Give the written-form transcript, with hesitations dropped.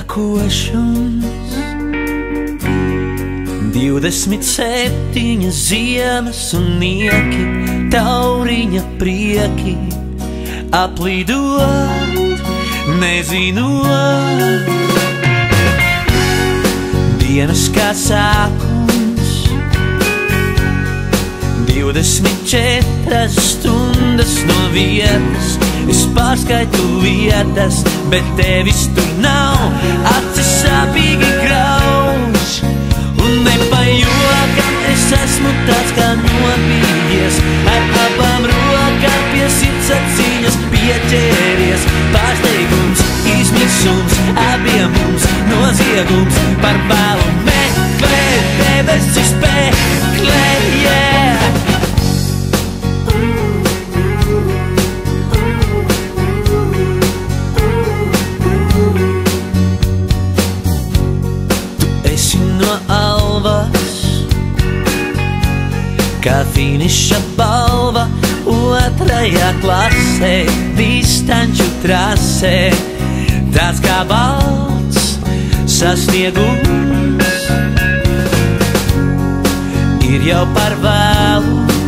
sekošanas. 27 ziemas un nieki, tauriņa prieki, aplidot, nezinot. Dienas kā sākums, 24 stundas no vietas. Es pārskaitu vietas, bet tevis tur nav. Acis sāpīgi grauž, un ne pa jokam es esmu tāds kā nobijies. Ar abām rokām pie sirds atziņas pieķēries. Pārsteigums, izmisums, abiem mums noziegums. Par vēlu meklē, debesis meklē, yeah. Kā finiša balva otrajā klasē, distanču trasē, tāds kā balts sasniegums. Ir jau par vēlu